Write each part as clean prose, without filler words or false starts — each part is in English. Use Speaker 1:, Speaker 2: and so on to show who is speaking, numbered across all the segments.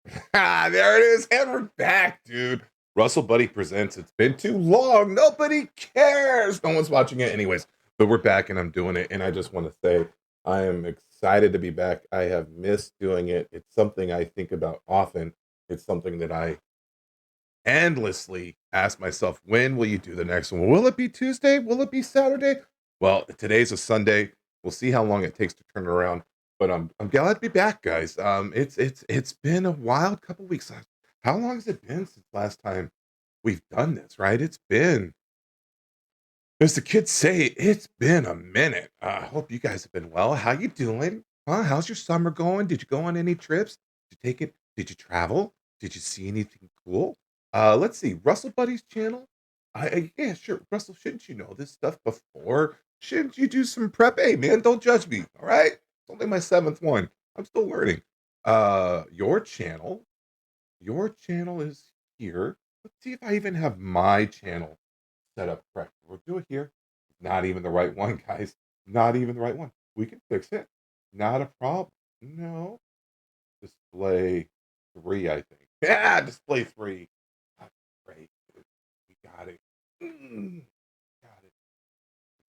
Speaker 1: There it is. And we're back, dude. Russellbuddy presents. It's been too long. Nobody cares. No one's watching it anyways. But we're back and I'm doing it. And I just want to say I am excited to be back. I have missed doing it. It's something I think about often. It's something that I endlessly ask myself, when will you do the next one? Will it be Tuesday? Will it be Saturday? Well, today's a Sunday. We'll see how long it takes to turn it around. But I'm glad to be back, guys. It's been a wild couple weeks. How long has it been since last time we've done this? Right? It's been, as the kids say, it's been a minute. I hope you guys have been well. How you doing? Huh? How's your summer going? Did you go on any trips? Did you take it? Did you travel? Did you see anything cool? Let's see. Russell Buddy's channel. Yeah, sure. Russell, shouldn't you know this stuff before? Shouldn't you do some prep? Hey, man, don't judge me. All right. It's only my seventh one. I'm still learning. Your channel. Your channel is here. Let's see if I even have my channel set up correct. We'll do it here. Not even the right one, guys. Not even the right one. We can fix it. Not a problem. No. Display three, I think. Yeah, display three. That's great. We got it. Got it.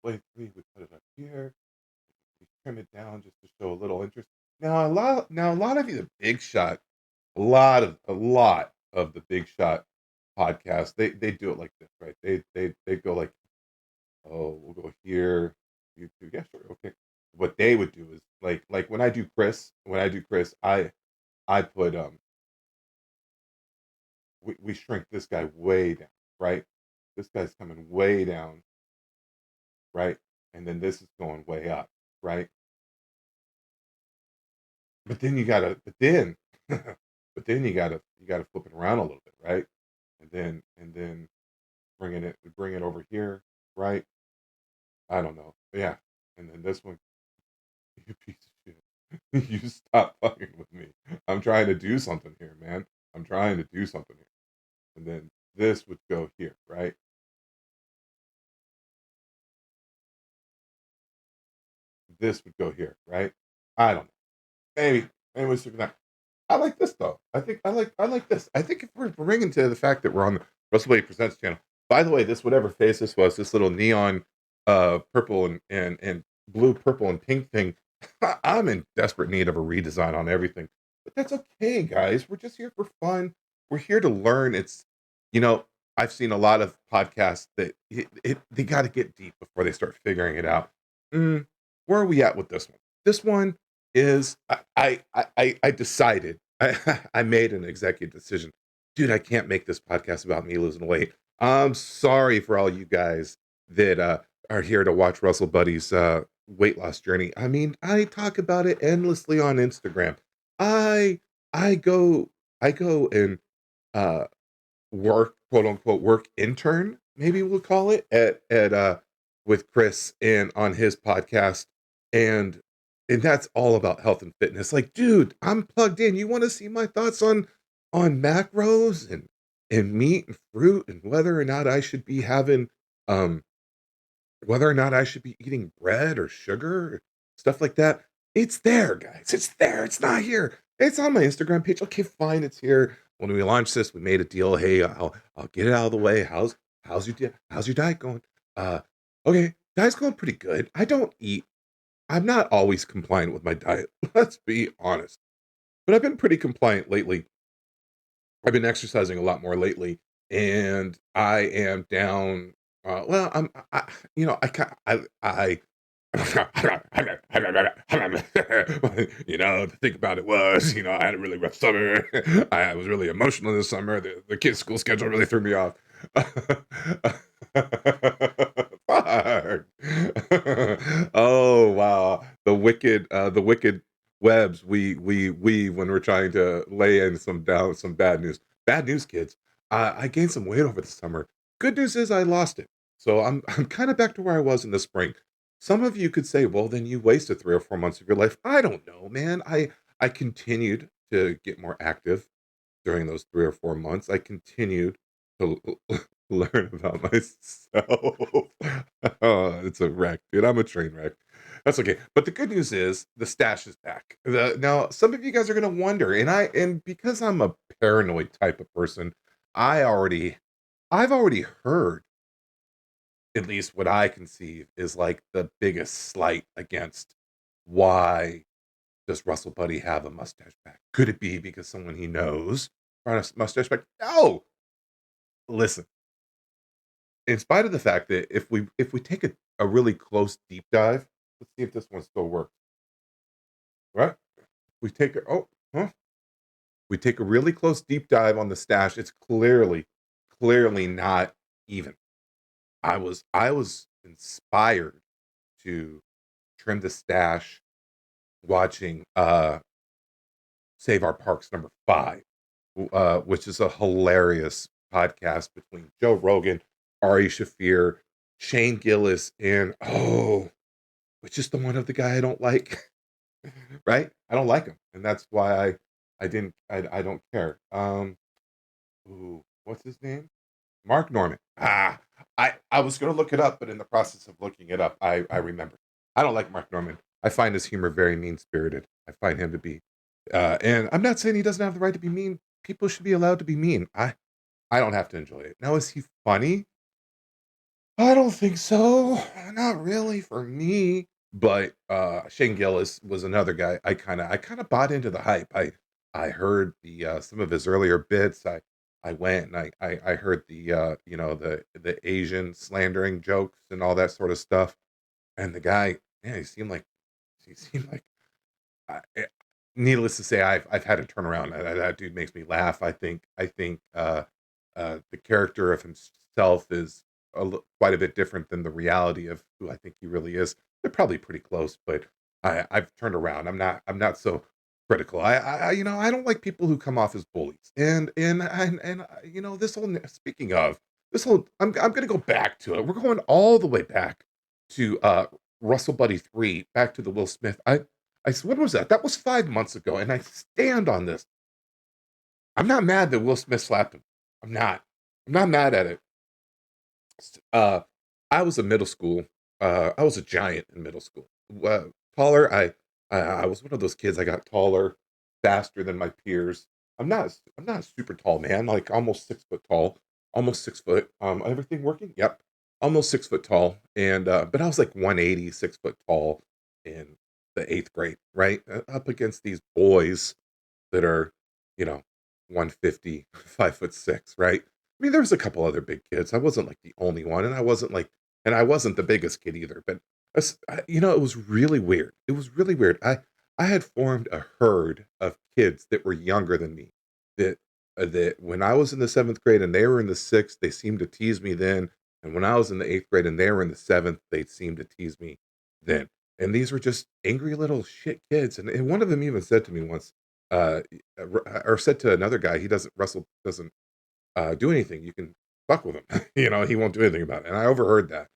Speaker 1: Display three. We put it up here. We trim it down just to show a little interest. Now a lot of you, the big shot, a lot of the big shot podcasts, they do it like this, right? They go like, oh, we'll go here, YouTube. Yeah, sure, okay. What they would do is like when I do Chris, I put we shrink this guy way down, right? This guy's coming way down, right? And then this is going way up, right? But then you gotta, but then, but then you gotta flip it around a little bit, right? And then bring it over here, right? I don't know, yeah. And then this one, you piece of shit, you stop fucking with me. I'm trying to do something here, man. I'm trying to do something here. And then this would go here, right? This would go here, right? I don't know. Maybe we'll figure that. I like this though. I like this. I think if we're bringing to the fact that we're on the Russell Wade Presents channel. By the way, this whatever face this was, this little neon purple and blue, purple and pink thing. I'm in desperate need of a redesign on everything. But that's okay, guys. We're just here for fun. We're here to learn. You know, I've seen a lot of podcasts that they got to get deep before they start figuring it out. Mm, where are we at with this one? This one is I decided I made an executive decision. Dude, I can't make this podcast about me losing weight. I'm sorry for all you guys that are here to watch Russell Buddy's weight loss journey. I mean, I talk about it endlessly on Instagram. I I go I go and uh work, quote unquote, work intern, maybe we'll call it, at with Chris and on his podcast. And that's all about health and fitness. Like, dude, I'm plugged in. You want to see my thoughts on macros and meat and fruit and um whether or not I should be eating bread or sugar, stuff like that. It's there, guys. It's there. It's not here. It's on my Instagram page. Okay, fine. It's here. When we launched this, we made a deal. Hey, I'll get it out of the way. How's your diet going? Uh, okay, diet's going pretty good. I don't eat. I'm not always compliant with my diet. Let's be honest. But I've been pretty compliant lately. I've been exercising a lot more lately, and I am down. Well, I the thing about it was, I had a really rough summer. I was really emotional this summer. The kids' school schedule really threw me off. Fuck. Oh wow, the wicked webs we weave when we're trying to lay in some bad news. Bad news, kids. I gained some weight over the summer. Good news is I lost it. So I'm kind of back to where I was in the spring. Some of you could say, well, then you wasted 3 or 4 months of your life. I don't know, man. I continued to get more active during those 3 or 4 months. I continued to learn about myself. Oh, it's a wreck, dude. I'm a train wreck. That's okay. But the good news is the stash is back. Now, some of you guys are gonna wonder, and because I'm a paranoid type of person, I already I've already heard, at least what I conceive is like the biggest slight against why does Russellbuddy have a mustache back? Could it be because someone he knows brought a mustache back? No. Listen, in spite of the fact that if we take a really close deep dive, let's see if this one still works. Right? We take a huh? We take a really close deep dive on the stash. It's clearly not even. I was inspired to trim the stash watching Save Our Parks number 5, which is a hilarious podcast between Joe Rogan, Ari Shafir, Shane Gillis, and which is the one of the guy I don't like, right? I don't like him, and that's why I don't care. What's his name? Mark Norman. I was gonna look it up, but in the process of looking it up, I remembered. I don't like Mark Norman. I find his humor very mean spirited. I find him to be, and I'm not saying he doesn't have the right to be mean. People should be allowed to be mean. I don't have to enjoy it. Now, is he funny? I don't think so. Not really for me. But Shane Gillis was another guy. I kind of bought into the hype. I heard the some of his earlier bits. I went and I heard the the Asian slandering jokes and all that sort of stuff. And the guy, yeah, he seemed like I, eh, needless to say, I've had to turn around. That dude makes me laugh. I think the character of himself is quite a bit different than the reality of who I think he really is. They're probably pretty close, but I've turned around. I'm not so critical. I don't like people who come off as bullies. And this whole speaking of this whole, I'm gonna go back to it. We're going all the way back to Russell Buddy 3, back to the Will Smith. What was that? That was 5 months ago, and I stand on this. I'm not mad that Will Smith slapped him. I'm not. I'm not mad at it. Uh, I was a middle school. I was a giant in middle school. Taller. I was one of those kids. I got taller faster than my peers. I'm not a super tall man. Like almost 6 foot tall. Almost 6 foot. Everything working? Yep. Almost 6 foot tall. And but I was like 180, 6 foot tall in the eighth grade. Right, up against these boys that are, you know, 150, 5'6", right? I mean, there was a couple other big kids. I wasn't like the only one, and I wasn't the biggest kid either. But it was really weird. It was really weird. I had formed a herd of kids that were younger than me. That when I was in the seventh grade and they were in the sixth, they seemed to tease me then. And when I was in the eighth grade and they were in the seventh, they seemed to tease me then. And these were just angry little shit kids. And one of them even said to me once, uh, or said to another guy, Russell doesn't do anything. You can fuck with him. He won't do anything about it. And I overheard that,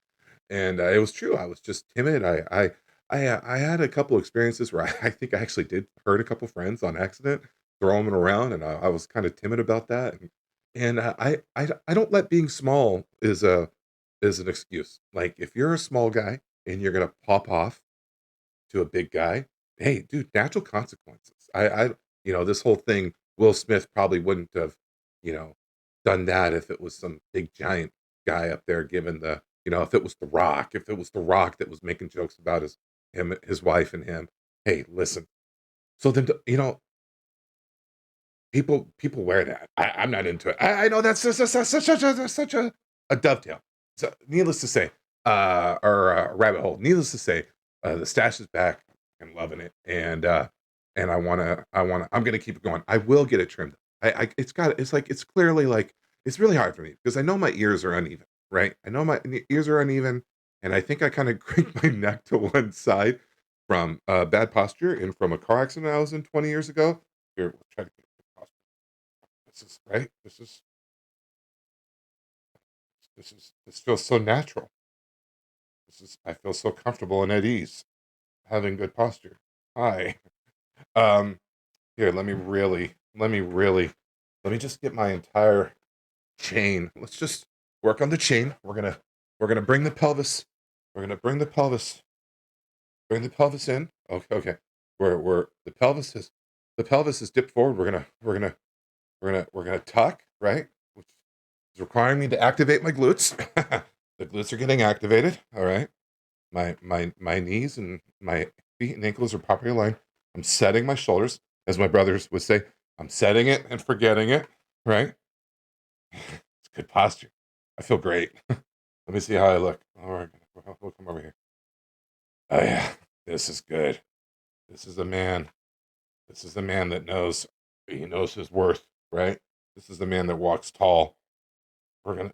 Speaker 1: and it was true. I was just timid. I had a couple experiences where I think I actually did hurt a couple friends on accident, throwing them around, and I was kind of timid about that. And I don't let being small is an excuse. Like if you're a small guy and you're gonna pop off to a big guy, hey, dude, natural consequences. This whole thing, Will Smith probably wouldn't have, you know, done that if it was some big giant guy up there giving if it was The Rock that was making jokes about his wife and him. Hey, listen. So then, people wear that. I'm not into it. I know that's such a dovetail. So, needless to say, or a rabbit hole. Needless to say, the stash is back. I'm loving it, and I'm gonna keep it going. I will get it trimmed. It's clearly like it's really hard for me because I know my ears are uneven, right? I know my ears are uneven, and I think I kind of crank my neck to one side from bad posture and from a car accident I was in 20 years ago. Here, we'll try to get a good posture. This is right. This feels so natural. I feel so comfortable and at ease having good posture. Hi. Um, Here, let me just get my entire chain. Let's just work on the chain. We're gonna bring the pelvis. We're gonna bring the pelvis Bring the pelvis in. Okay, okay. We're the pelvis is dipped forward. We're gonna tuck, right? Which is requiring me to activate my glutes. The glutes are getting activated. All right. My knees and my feet and ankles are properly aligned. I'm setting my shoulders, as my brothers would say. I'm setting it and forgetting it. Right? It's good posture. I feel great. Let me see how I look. All right, we'll come over here. Oh yeah, this is good. This is a man. This is a man that knows he knows his worth, right? This is the man that walks tall. We're gonna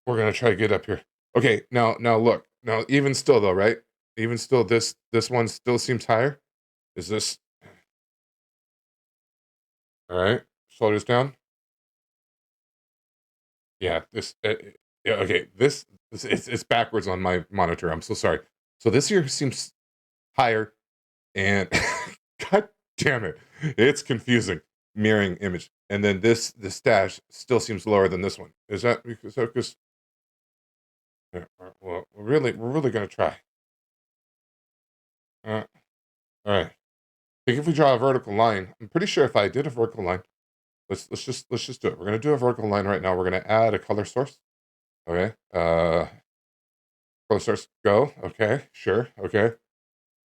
Speaker 1: we're gonna try to get up here. Okay, now look. Now even still though, right? Even still, this one still seems higher. Is this all right? Shoulders down. Yeah, yeah, okay. It's backwards on my monitor. I'm so sorry. So this here seems higher, and god damn it, it's confusing. Mirroring image, and then this stash still seems lower than this one. Is that because yeah, well, we're really gonna try. Uh, all right. I think if we draw a vertical line, I'm pretty sure if I did a vertical line, let's just do it. We're gonna do a vertical line right now. We're gonna add a color source. Okay. Color source. Go. Okay. Sure. Okay.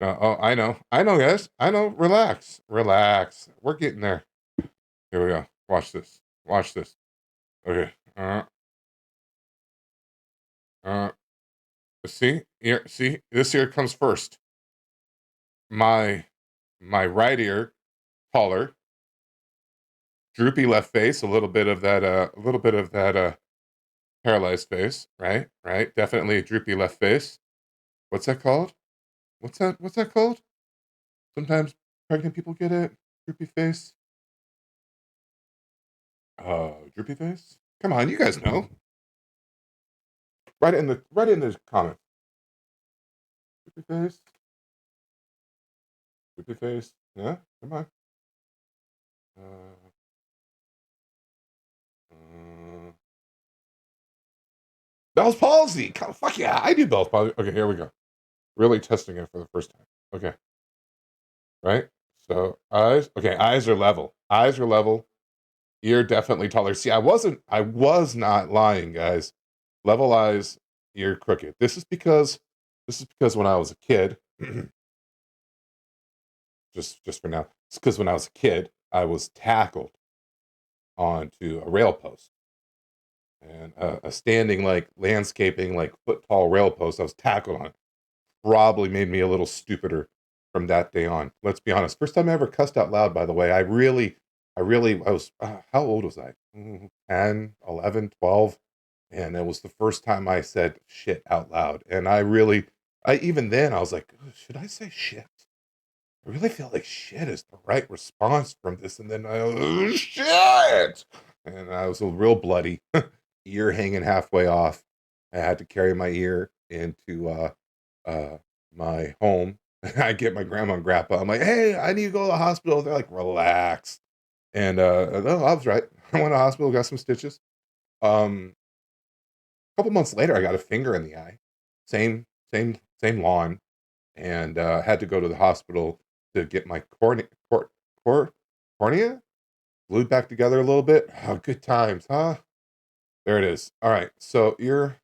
Speaker 1: Oh, I know, guys. I know. Relax. Relax. We're getting there. Here we go. Watch this. Watch this. Okay. Uh. See here. See this here comes first. My right ear taller, droopy left face, a little bit of that. A little bit of that. Paralyzed face. Right. Right. Definitely a droopy left face. What's that called? What's that called? Sometimes pregnant people get it. Droopy face. Droopy face. Come on, you guys know. Write in the comments. Droopy face. Droopy face. Yeah, come on. Uh, uh, Bell's palsy. Fuck yeah, I do Bell's palsy. Okay, here we go. Really testing it for the first time. Okay, right. So eyes. Okay, eyes are level. Eyes are level. Ear definitely taller. See, I was not lying, guys. Level eyes, ear crooked. This is because when I was a kid, just for now, it's because when I was a kid, I was tackled onto a rail post and a standing like landscaping like foot tall rail post. I was tackled on. Probably made me a little stupider from that day on. Let's be honest. First time I ever cussed out loud, by the way. I was, how old was I? 10, 11, 12. And it was the first time I said shit out loud. And even then, I was like, should I say shit? I really feel like shit is the right response from this. And then shit. And I was a real bloody, ear hanging halfway off. I had to carry my ear into uh, my home. I get my grandma and grandpa. I'm like, hey, I need to go to the hospital. They're like, relax. And no, I was right. I went to the hospital, got some stitches. A couple months later, I got a finger in the eye. Same lawn, and had to go to the hospital to get my cornea glued back together a little bit. Oh, good times, huh? There it is. All right. So you're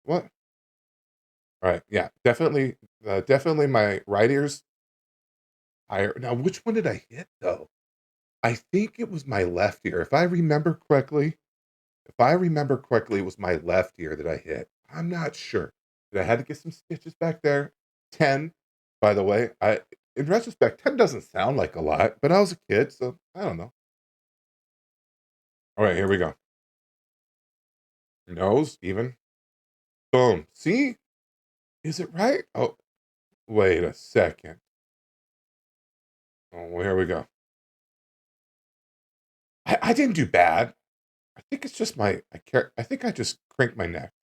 Speaker 1: what? All right. Yeah, definitely my right ear's higher. Now, which one did I hit though? I think it was my left ear. If I remember correctly, it was my left ear that I hit. I'm not sure. But I had to get some stitches back there. 10, by the way. In retrospect, 10 doesn't sound like a lot, but I was a kid, so I don't know. All right, here we go. Nose, even. Boom. See? Is it right? Oh, wait a second. Oh, well, here we go. I didn't do bad. I think it's just I think I just cranked my neck.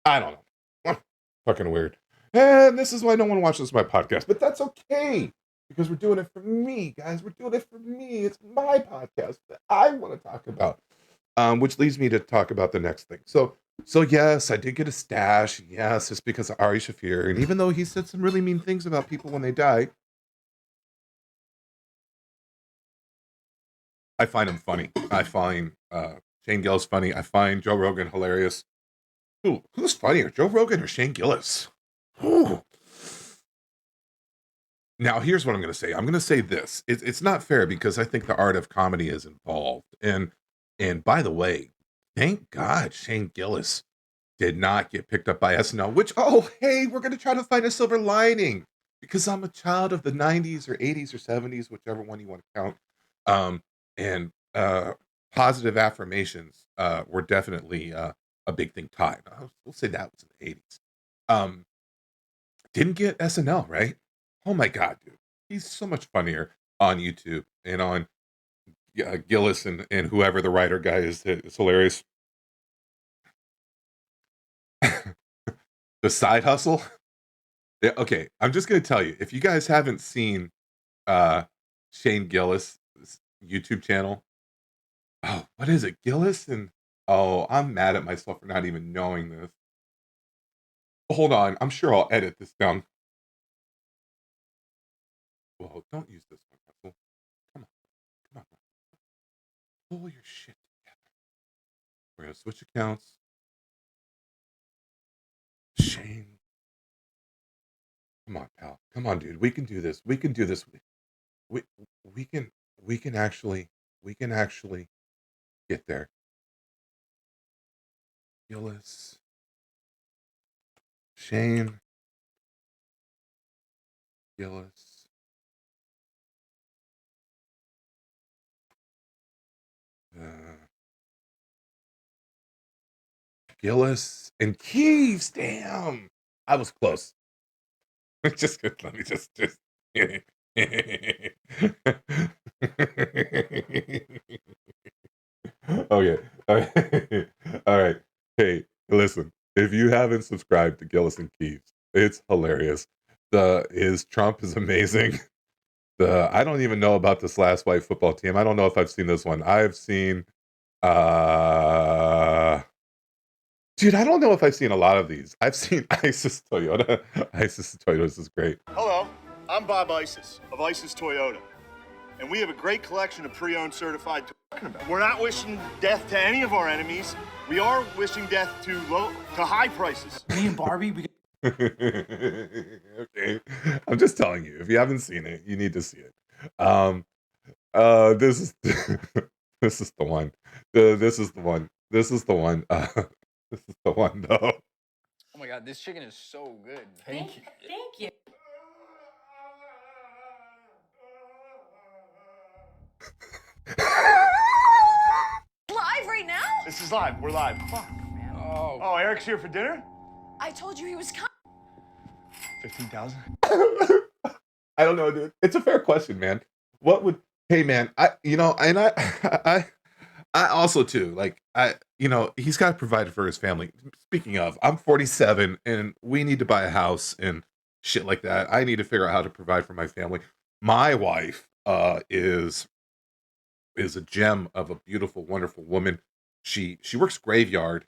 Speaker 1: I don't know. Fucking weird. And this is why no one watches my podcast, but that's okay because we're doing it for me, guys. We're doing it for me. It's my podcast that I want to talk about, which leads me to talk about the next thing. So So yes, I did get a stash. Yes, it's because of Ari Shafir. And even though he said some really mean things about people when they die, I find him funny. I find Shane Gillis funny. I find Joe Rogan hilarious. Who's funnier, Joe Rogan or Shane Gillis? Ooh. Now, here's what I'm going to say. I'm going to say this. It's not fair because I think the art of comedy is involved. And by the way, thank God Shane Gillis did not get picked up by SNL, which, oh, hey, we're going to try to find a silver lining because I'm a child of the 90s or 80s or 70s, whichever one you want to count. And positive affirmations were definitely a big thing time. We'll say that was in the 80s. Didn't get SNL, right? Oh my God, dude. He's so much funnier on YouTube and on Gillis and whoever the writer guy is. It's hilarious. The side hustle. Yeah, okay, I'm just gonna tell you, if you guys haven't seen Shane Gillis' YouTube channel, oh, what is it? Gillis and oh, I'm mad at myself for not even knowing this. Hold on, I'm sure I'll edit this down. Well, don't use this one, Russell. Come on, come on. Pull your shit together. We're gonna switch accounts. Shane. Come on, pal. Come on, dude. We can do this. We can do this. We we can we can actually we can actually get there. Gillis. Shane Gillis. Gillis and Keeves. Damn. I was close. Just let me just okay. All right. All right. Hey, listen. If you haven't subscribed to Gillis and Keeves, it's hilarious. His Trump is amazing. I don't even know about this last white football team. I don't know if I've seen this one. I've seen dude, I don't know if I've seen a lot of these. I've seen ISIS Toyota. ISIS Toyota is great.
Speaker 2: Hello, I'm Bob Isis of Isis Toyota, and we have a great collection of pre-owned certified. We're not wishing death to any of our enemies. We are wishing death to high prices.
Speaker 3: Me and Barbie, we
Speaker 1: okay, I'm just telling you. If you haven't seen it, you need to see it. This is this is the one. This is the one. This is the one. This is the one, though.
Speaker 3: Oh my God, this chicken is so good. Thank you.
Speaker 4: Thank you. Live right now?
Speaker 2: This is live. We're live. Fuck, man. Oh, Eric's here for dinner?
Speaker 4: I told you he was coming.
Speaker 2: 15,000?
Speaker 1: I don't know, dude. It's a fair question, man. What would? Hey, man. I also too he's got to provide for his family. Speaking of, I'm 47 and we need to buy a house and shit like that. I need to figure out how to provide for my family. My wife is a gem of a beautiful, wonderful woman. She works graveyard.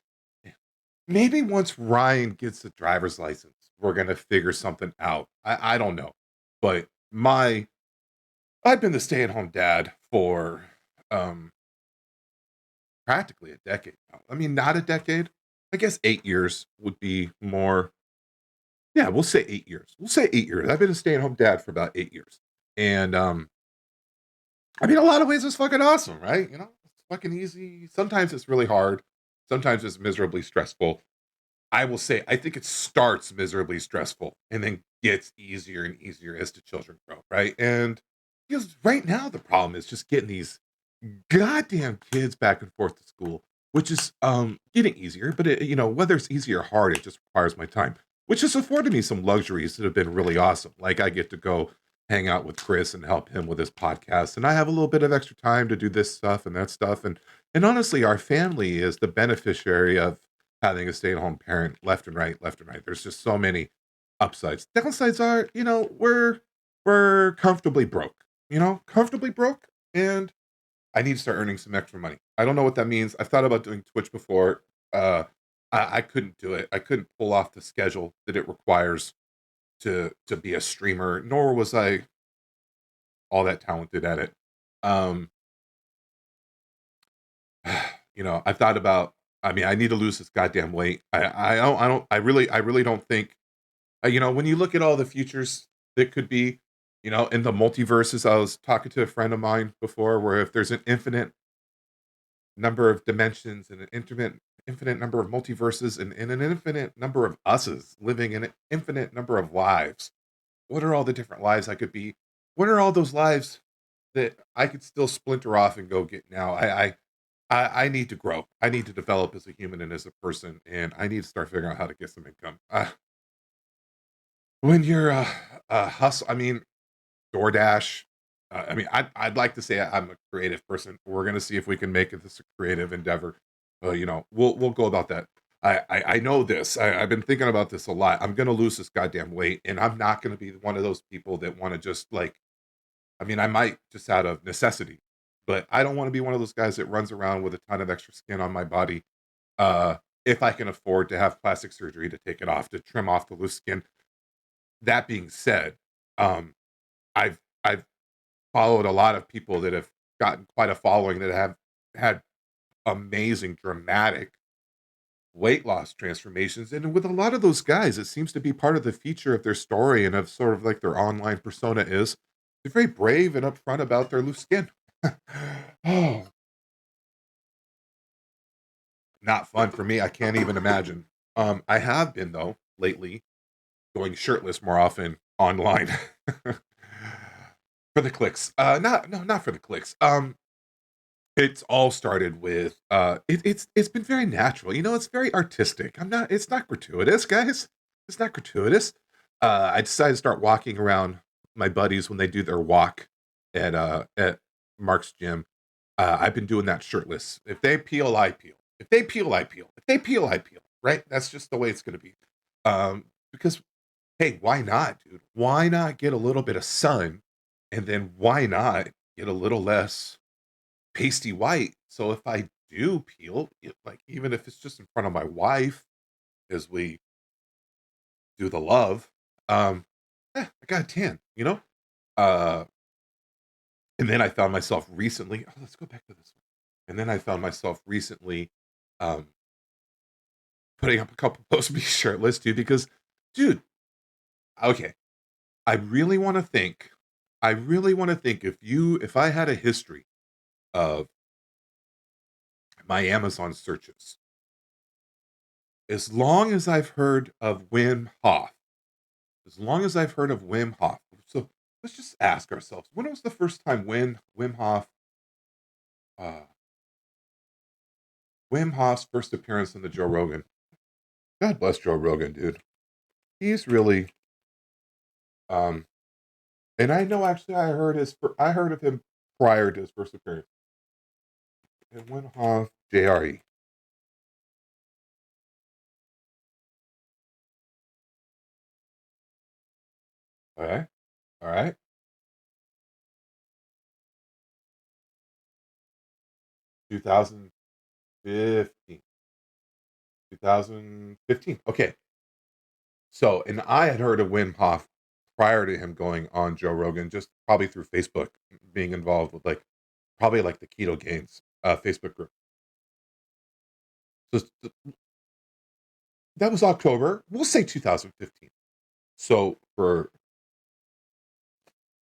Speaker 1: Maybe once Ryan gets a driver's license, we're gonna figure something out. I don't know, but I've been the stay-at-home dad for practically a decade now. I mean, not a decade. I guess 8 years would be more. Yeah, we'll say 8 years. We'll say 8 years. I've been a stay-at-home dad for about 8 years. And I mean, a lot of ways it's fucking awesome, right? You know, it's fucking easy. Sometimes it's really hard. Sometimes it's miserably stressful. I will say, I think it starts miserably stressful and then gets easier and easier as the children grow, right? And because right now the problem is just getting these goddamn kids back and forth to school, which is getting easier, but whether it's easy or hard, it just requires my time, which has afforded me some luxuries that have been really awesome. Like I get to go hang out with Chris and help him with his podcast, and I have a little bit of extra time to do this stuff and that stuff. And honestly, our family is the beneficiary of having a stay-at-home parent, left and right, left and right. There's just so many upsides. Downsides are, we're comfortably broke, comfortably broke, and I need to start earning some extra money. I don't know what that means. I've thought about doing Twitch before. I couldn't do it. I couldn't pull off the schedule that it requires to be a streamer, nor was I all that talented at it. Um, I thought about. I mean, I need to lose this goddamn weight. I really don't think. When you look at all the futures that could be, in the multiverses. I was talking to a friend of mine before, where if there's an infinite number of dimensions and an infinite number of multiverses and an infinite number of us's living in an infinite number of lives. What are all the different lives I could be? What are all those lives that I could still splinter off and go get now? I need to grow. I need to develop as a human and as a person, and I need to start figuring out how to get some income. When you're a hustle, I mean, DoorDash. I mean, I'd like to say I'm a creative person. We're gonna see if we can make it this a creative endeavor. We'll go about that. I know this. I've been thinking about this a lot. I'm gonna lose this goddamn weight, and I'm not gonna be one of those people that want to just like. I mean, I might just out of necessity, but I don't want to be one of those guys that runs around with a ton of extra skin on my body. Uh, if I can afford to have plastic surgery to take it off, to trim off the loose skin. That being said, um, I've followed a lot of people that have gotten quite a following that have had amazing, dramatic weight loss transformations. And with a lot of those guys, it seems to be part of the feature of their story and of sort of like their online persona is they're very brave and upfront about their loose skin. Oh, not fun for me. I can't even imagine. I have been though lately going shirtless more often online for the clicks. Not no, not for the clicks. It's all started with it's been very natural. It's very artistic. It's not gratuitous, guys. It's not gratuitous. I decided to start walking around my buddies when they do their walk at Mark's gym. I've been doing that shirtless. If they peel, I peel. If they peel, I peel. If they peel, I peel. Right? That's just the way it's gonna be. Because hey, why not, dude? Why not get a little bit of sun, and then why not get a little less pasty white. So if I do peel, like even if it's just in front of my wife as we do the love, I got a tan. Uh, and then I found myself recently. Oh, let's go back to this one. And then I found myself recently, um, putting up a couple posts of me shirtless too, because, dude, okay, I really want to think. I really want to think if I had a history of my Amazon searches, as long as I've heard of Wim Hof, as long as I've heard of Wim Hof. So let's just ask ourselves, when was the first time Wim Hof, uh, Wim Hof's first appearance on the Joe Rogan? God bless Joe Rogan, dude. He's really, um, and I know actually I heard of him prior to his first appearance. And Wim Hof, JRE. All right, all right. 2015. 2015. Okay. So, and I had heard of Wim Hof prior to him going on Joe Rogan, just probably through Facebook, being involved with like probably like the Keto Gains Facebook group. So that was October. We'll say 2015. So for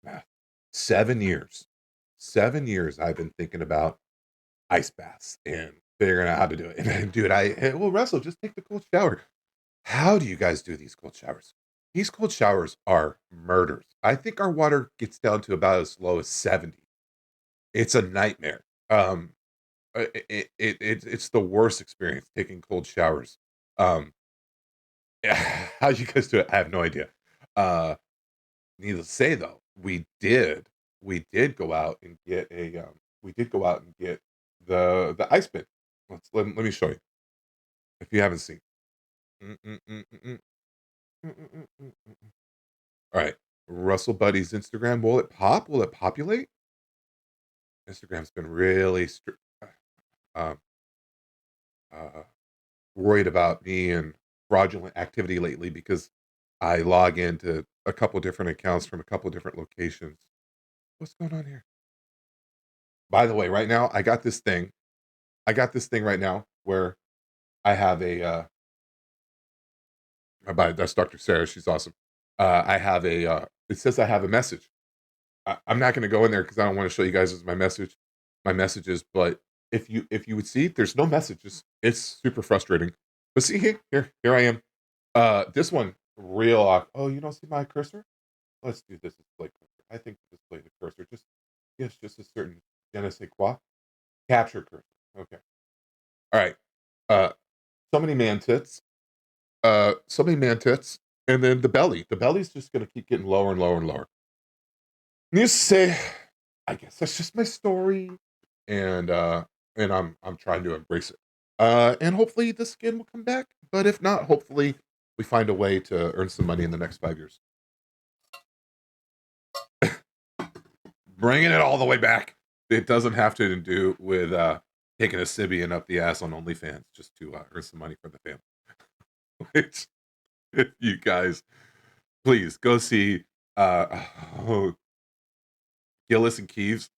Speaker 1: uh, 7 years, 7 years, I've been thinking about ice baths and figuring out how to do it. And dude, well, Russell, just take the cold shower. How do you guys do these cold showers? These cold showers are murders. I think our water gets down to about as low as 70. It's a nightmare. It's the worst experience taking cold showers. Um, how you guys do it, I have no idea. Uh, Needless to say, though, we did go out and get we did go out and get the ice bin. Let me show you if you haven't seen. Mm, mm, mm, mm, mm, mm, mm, mm, mm, mm. All right, Russell Buddy's Instagram. Will it pop? Will it populate? Instagram's been really um uh worried about me and fraudulent activity lately because I log into a couple different accounts from a couple different locations. What's going on here? By the way, right now I got this thing. I got this thing right now where I have that's Dr. Sarah. She's awesome. I have it says I have a message. I'm not going to go in there because I don't want to show you guys my messages. But if you would see, there's no messages. It's super frustrating. But see here I am. This one oh, you don't see my cursor? Let's do this display cursor. I think display the cursor. Just a certain je ne sais quoi. Capture cursor. Okay. All right. Uh, so many man tits. So many man tits. And then the belly. The belly's just gonna keep getting lower and lower and lower. Needless to say, I guess that's just my story, and I'm trying to embrace it. And hopefully the skin will come back. But if not, hopefully we find a way to earn some money in the next 5 years. Bringing it all the way back. It doesn't have to do with taking a Sibian up the ass on OnlyFans just to earn some money for the family. Which, if you guys, please go see Gillis and Keeves.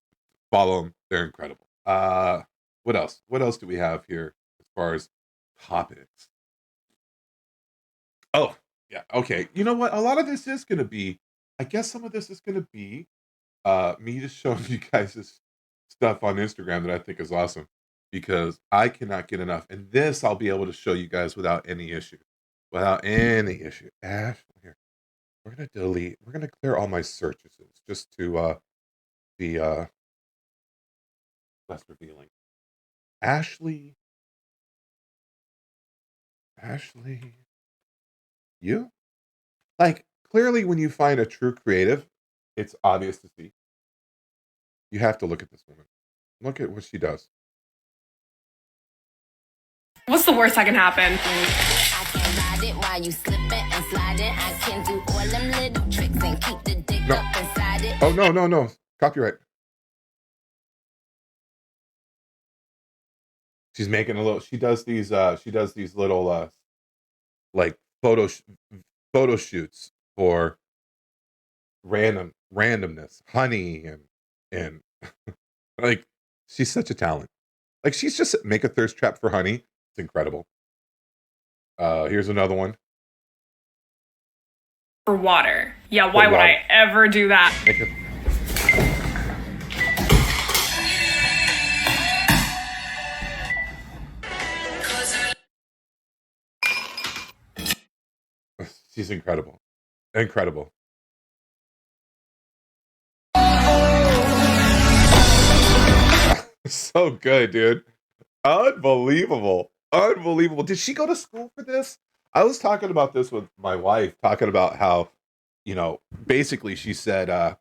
Speaker 1: Follow them; they're incredible. What else? What else do we have here as far as topics? Oh, yeah. Okay. You know what? A lot of this is going to be, I guess some of this is going to be me just showing you guys this stuff on Instagram that I think is awesome because I cannot get enough. And this I'll be able to show you guys without any issue. Without any issue. Here. We're going to delete, we're going to clear all my searches just to be less revealing. Ashley, you? Like, clearly when you find a true creative, it's obvious to see. You have to look at this woman. Look at what she does.
Speaker 5: What's the worst that can happen?
Speaker 6: I can ride it while you slipping and sliding. I can do all them little tricks and keep the dick up inside it.
Speaker 1: Oh, no. Copyright. She's making a little, she does these little, like photo shoots for randomness, honey, and like, she's such a talent. Like, she's just make a thirst trap for honey. It's incredible. Here's another one.
Speaker 5: For water. Yeah, why would I ever do that?
Speaker 1: She's incredible. Incredible. So good, dude. Unbelievable. Did she go to school for this? I was talking about this with my wife, talking about how, basically she said,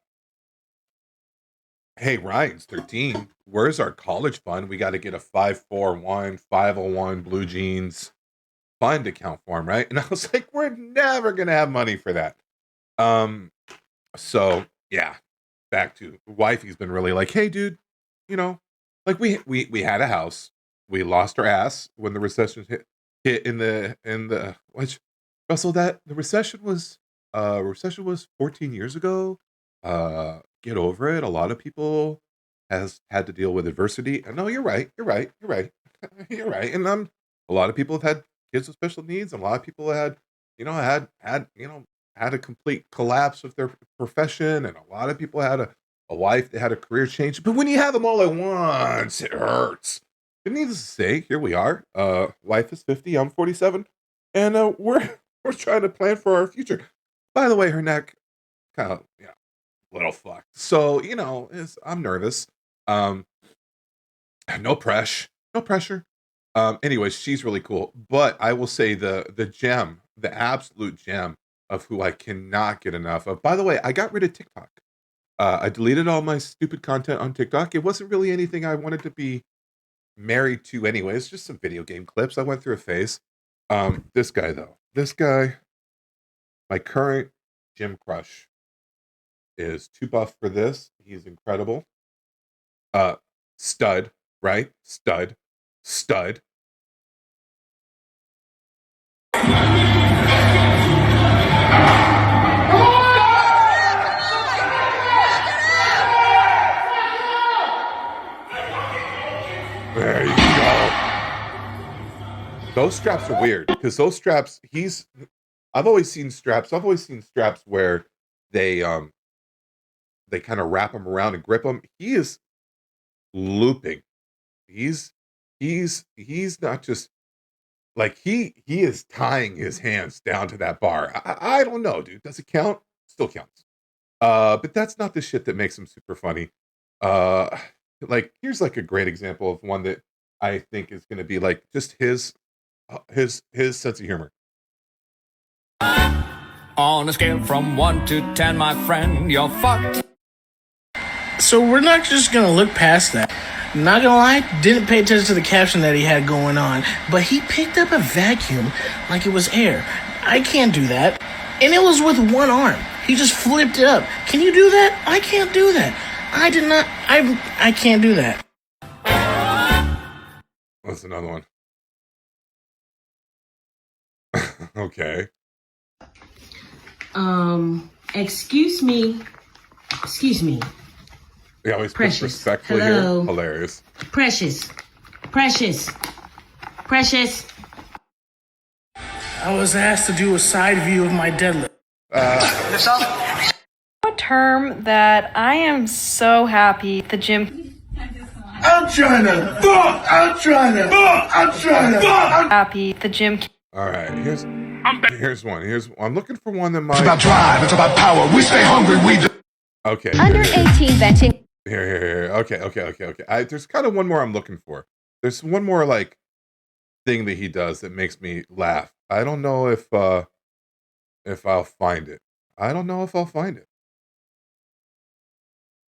Speaker 1: hey, Ryan's 13. Where's our college fund? We got to get a 541, 501 Blue Jeans fund account for him, right? And I was like, we're never going to have money for that. So yeah, back to wifey's been really like, hey, dude, like we had a house. We lost our ass when the recession hit in the which Russell, that the recession was 14 years ago. Get over it. A lot of people has had to deal with adversity. And no, you're right. You're right. And a lot of people have had kids with special needs, and a lot of people had a complete collapse of their profession, and a lot of people had a wife that had a career change. But when you have them all at once, it hurts. But needless to say, here we are. Wife is 50, I'm 47, and we're trying to plan for our future. By the way, her neck kind of little fucked. So I'm nervous. No pressure. Anyways, she's really cool. But I will say the gem, the absolute gem of who I cannot get enough of. By the way, I got rid of TikTok. I deleted all my stupid content on TikTok. It wasn't really anything I wanted to be married to anyways, just some video game clips. I went through a phase. This guy, my current gym crush, is too buff for this. He's incredible. Stud, right? Stud. There you go. Those straps are weird because those straps, I've always seen straps where they kind of wrap them around and grip them. He is looping. He's not just like he is tying his hands down to that bar. I don't know, dude. Does it count? Still counts. But that's not the shit that makes him super funny. Like here's like a great example of one that I think is going to be like just his sense of humor.
Speaker 7: On a scale from 1 to 10, my friend, you're fucked.
Speaker 8: So we're not just gonna look past that. Not gonna lie, didn't pay attention to the caption that he had going on, but he picked up a vacuum like it was air. I can't do that. And it was with one arm. He just flipped it up. Can you do that? I can't do that. I can't do that.
Speaker 1: What's another one? Okay.
Speaker 9: Excuse me.
Speaker 1: He always
Speaker 9: Precious.
Speaker 1: puts respectfully
Speaker 9: Hello.
Speaker 1: here. Hilarious.
Speaker 9: Precious.
Speaker 8: I was asked to do a side view of my deadlift.
Speaker 5: A term that I am so happy the gym happy the gym.
Speaker 1: All right, here's one. I'm looking for one that might.
Speaker 10: It's about drive. It's about power. We stay hungry.
Speaker 1: Okay.
Speaker 6: Under 18 vetting.
Speaker 1: Here. Okay. There's kind of one more I'm looking for. There's one more like thing that he does that makes me laugh. I don't know if I'll find it.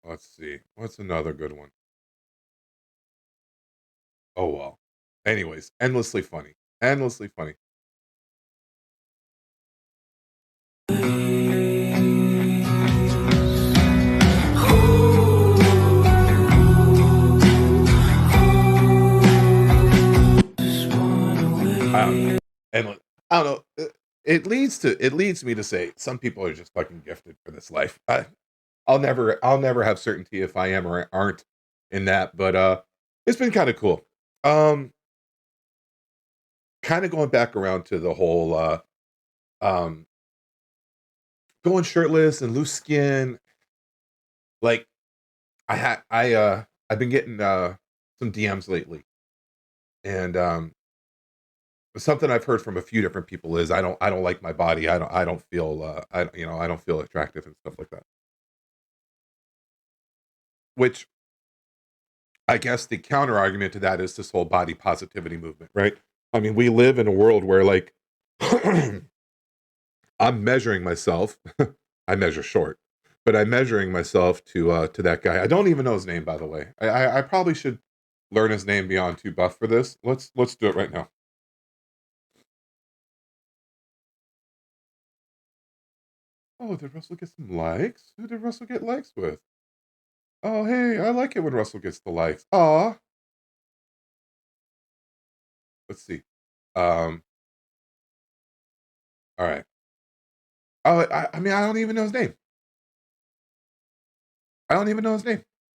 Speaker 1: Let's see. What's another good one? Oh well. Anyways, endlessly funny. And I don't know. It leads me to say some people are just fucking gifted for this life. I'll never have certainty if I am or aren't in that, but it's been kind of cool. Kind of going back around to the whole going shirtless and loose skin. Like I've been getting some DMs lately, and something I've heard from a few different people is I don't like my body. I don't feel I don't feel attractive and stuff like that. Which I guess the counter argument to that is this whole body positivity movement, right? I mean, we live in a world where like I'm measuring myself. I measure short, but I'm measuring myself to that guy. I don't even know his name, by the way. I probably should learn his name beyond too buff for this. Let's do it right now. Oh, did Russell get some likes? Who did Russell get likes with? Oh, hey, I like it when Russell gets the likes. Aw. Let's see. All right. Oh, I mean, I don't even know his name.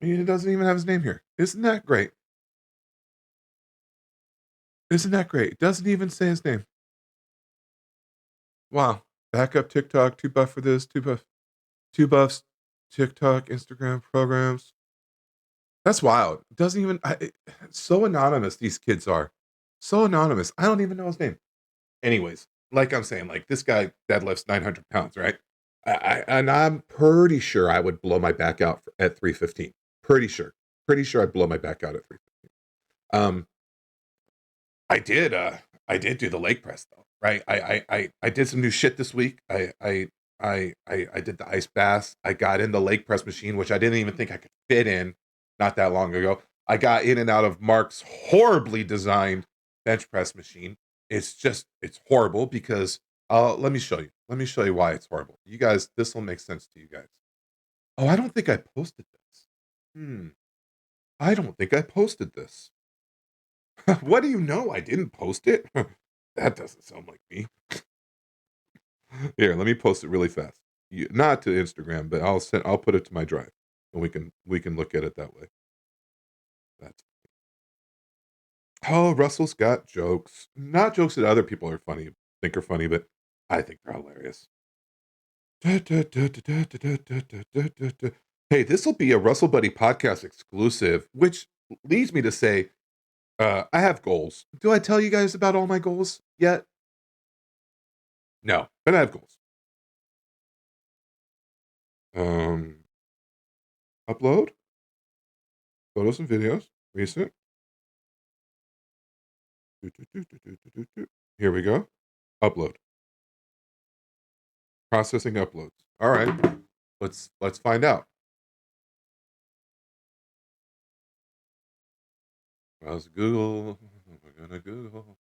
Speaker 1: He doesn't even have his name here. Isn't that great? Doesn't even say his name. Wow. Backup TikTok, too buff for this, two buffs, TikTok, Instagram programs. That's wild. Doesn't even, so anonymous these kids are. So anonymous. I don't even know his name. Anyways, like I'm saying, like this guy deadlifts 900 pounds, right? And I'm pretty sure I would blow my back out at 315. Pretty sure I'd blow my back out at 315. I did do the leg press though, right? I did some new shit this week. I did the ice baths. I got in the leg press machine, which I didn't even think I could fit in not that long ago. I got in and out of Mark's horribly designed bench press machine. It's horrible because let me show you why it's horrible. You guys, this will make sense to you guys. Oh, I don't think I posted this. I don't think I posted this. What do you know? I didn't post it. That doesn't sound like me. Here, let me post it really fast. Not to Instagram, but I'll put it to my drive, and we can look at it that way. That's Oh, Russell's got jokes. Not jokes that other people are funny, think are funny, but I think they're hilarious. Hey, this will be a Russellbuddy podcast exclusive, which leads me to say, I have goals. Do I tell you guys about all my goals yet? No, but I have goals. Upload photos and videos, recent. Here we go. Upload. Processing uploads. All right. Let's find out. Browse Google. We're gonna Google.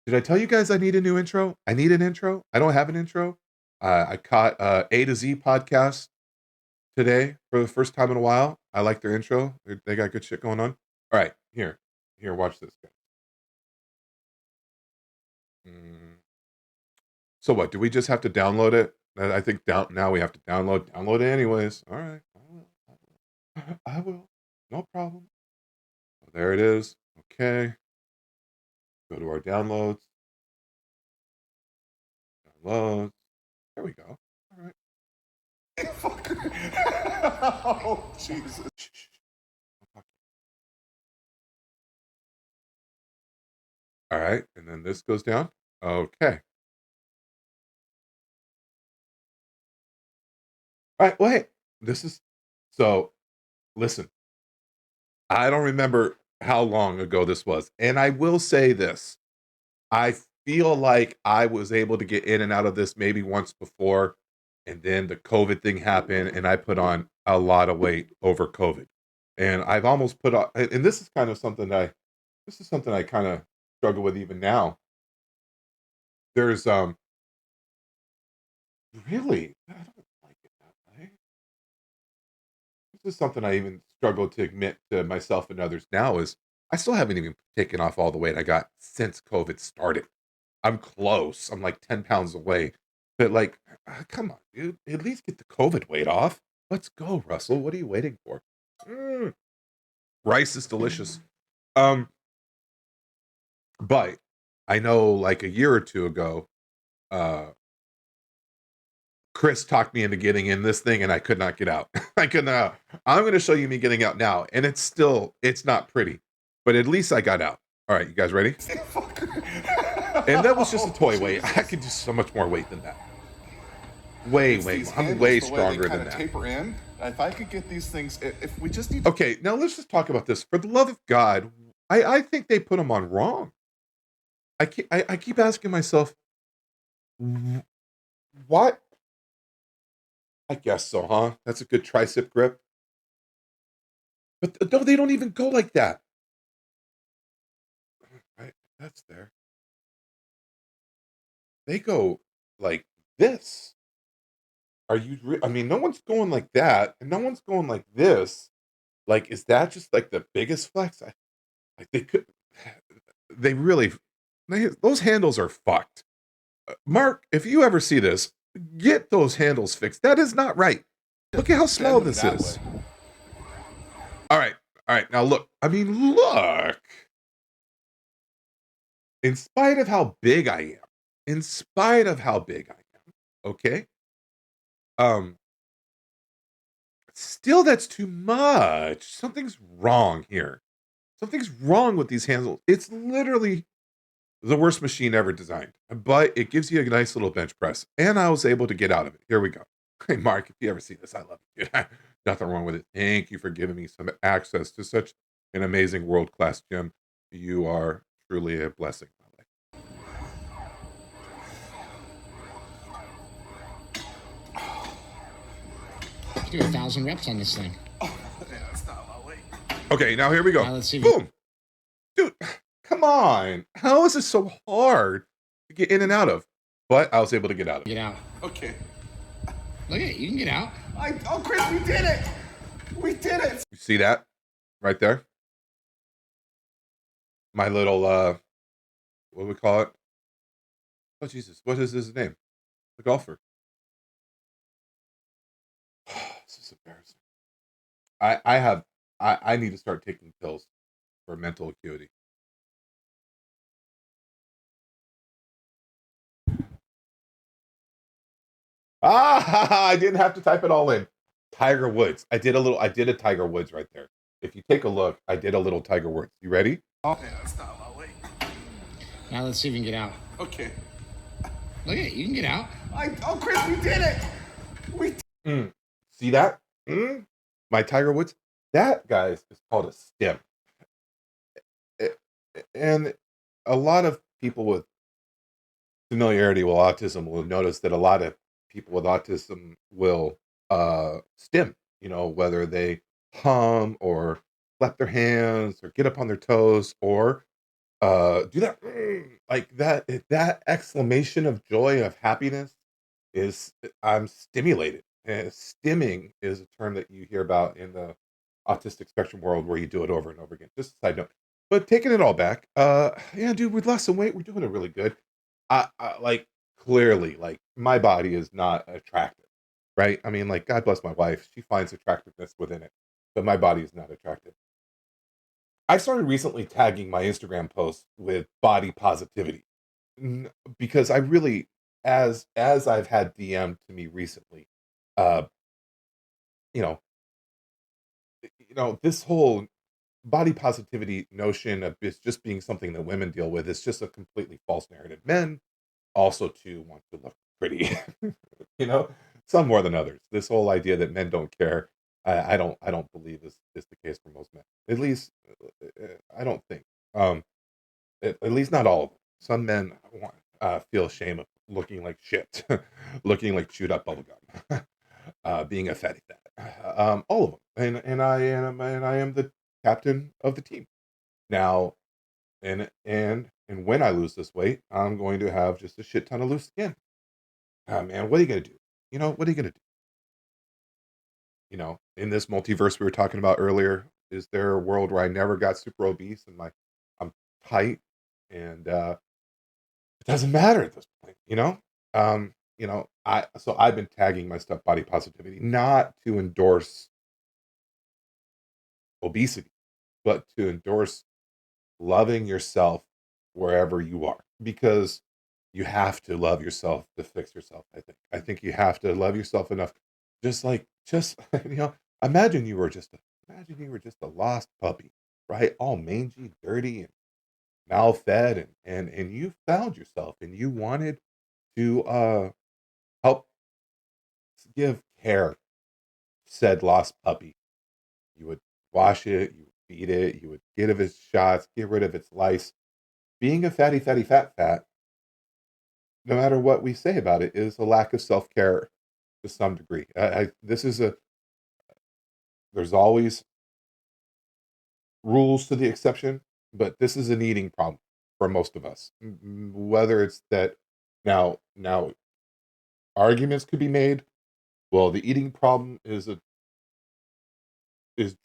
Speaker 1: Did I tell you guys I need a new intro? I need an intro. I don't have an intro. I caught A to Z podcast today for the first time in a while. I like their intro. They got good shit going on. All right, here, watch this guy. So what? Do we just have to download it? I think now we have to download it anyways. All right, I will. No problem. There it is. Okay. Go to our downloads. Downloads. There we go. All right.
Speaker 10: Oh, Jesus.
Speaker 1: All right, and then this goes down. Okay. All right, well, hey, this is, so, listen, I don't remember how long ago this was, and I will say this. I feel like I was able to get in and out of this maybe once before, and then the COVID thing happened, and I put on a lot of weight over COVID. And I've almost put on, and this is kind of something I kind of struggle with even now. There's, really, I don't like it that way. This is something I even struggle to admit to myself and others now is I still haven't even taken off all the weight I got since COVID started. I'm close. I'm like 10 pounds away. But like, come on, dude. At least get the COVID weight off. Let's go, Russell. What are you waiting for? Rice is delicious. But I know like a year or two ago, Chris talked me into getting in this thing and I could not get out. I could not. I'm going to show you me getting out now. And it's not pretty, but at least I got out. All right, you guys ready? And that was just a toy weight. I could do so much more weight than that. Way. I'm way stronger than that.
Speaker 10: Taper in. If I could get these things, if we just need.
Speaker 1: Okay, now let's just talk about this. For the love of God, I think they put them on wrong. I keep asking myself, what? I guess so, huh? That's a good tricep grip. But no, they don't even go like that. Right, that's there. They go like this. Are you? I mean, no one's going like that, and no one's going like this. Like, is that just like the biggest flex? Like they could. They really. Those handles are fucked. Mark, if you ever see this, get those handles fixed. That is not right. Look at how small this is. All right. Now look. I mean, look. In spite of how big I am, okay? Still that's too much. Something's wrong here. Something's wrong with these handles. It's literally the worst machine ever designed, but it gives you a nice little bench press, and I was able to get out of it. Here we go. Hey, Mark, if you ever see this, I love you. Nothing wrong with it. Thank you for giving me some access to such an amazing world-class gym. You are truly a blessing in my
Speaker 11: life. Do 1,000 reps on this thing.
Speaker 10: Oh, yeah, that's not my weight.
Speaker 1: Okay, now here we go.
Speaker 11: Now let's see.
Speaker 1: Boom. Dude, come on. How is it so hard to get in and out of? But I was able to get out of it.
Speaker 11: Get out.
Speaker 10: Okay.
Speaker 11: Look at it. You can get out.
Speaker 10: Oh, Chris, we did it. We did it.
Speaker 1: You see that? Right there? My little, what do we call it? Oh, Jesus. What is his name? The golfer. This is embarrassing. I need to start taking pills for mental acuity. I didn't have to type it all in. Tiger Woods. I did a Tiger Woods right there. If you take a look, I did a little Tiger Woods. You ready?
Speaker 10: Oh, yeah, that's not my way.
Speaker 11: Now let's see if we can get out.
Speaker 10: Okay.
Speaker 11: Look at it. You can get out.
Speaker 10: Oh, Chris, we did it.
Speaker 1: See that? My Tiger Woods? That, guys, is called a stim. And a lot of people with familiarity with autism will notice that a lot of people with autism will stim, whether they hum or clap their hands or get up on their toes or do that like that exclamation of joy, of happiness is I'm stimulated. And stimming is a term that you hear about in the autistic spectrum world where you do it over and over again. Just a side note. But taking it all back, yeah, dude, we've lost some weight. We're doing it really good. Like clearly, like my body is not attractive, right? I mean, like God bless my wife, she finds attractiveness within it, but my body is not attractive. I started recently tagging my Instagram posts with body positivity because I really, as I've had DM to me recently, uh, you know, this whole body positivity notion of it's just being something that women deal with is just a completely false narrative. Men also too want to look pretty, you know, some more than others. This whole idea that men don't care, I don't believe is the case for most men. At least, I don't think. At least not all of them. Some men feel shame of looking like shit, looking like chewed up bubblegum, being a fatty fat. All of them, and I am the captain of the team now. And when I lose this weight, I'm going to have just a shit ton of loose skin. Man, what are you gonna do? What are you gonna do? In this multiverse we were talking about earlier, is there a world where I never got super obese and I'm tight and it doesn't matter at this point, I've been tagging my stuff body positivity, not to endorse obesity, but to endorse loving yourself wherever you are, because you have to love yourself to fix yourself. I think you have to love yourself enough, just imagine you were just a lost puppy, right? All mangy, dirty, and malfed, and you found yourself and you wanted to help give care to said lost puppy. You would wash it, you would feed it, you would get of its shots, get rid of its lice. Being a fatty, fatty, fat, no matter what we say about it, is a lack of self care to some degree. There's always rules to the exception, but this is an eating problem for most of us. Whether it's that now arguments could be made. Well, the eating problem is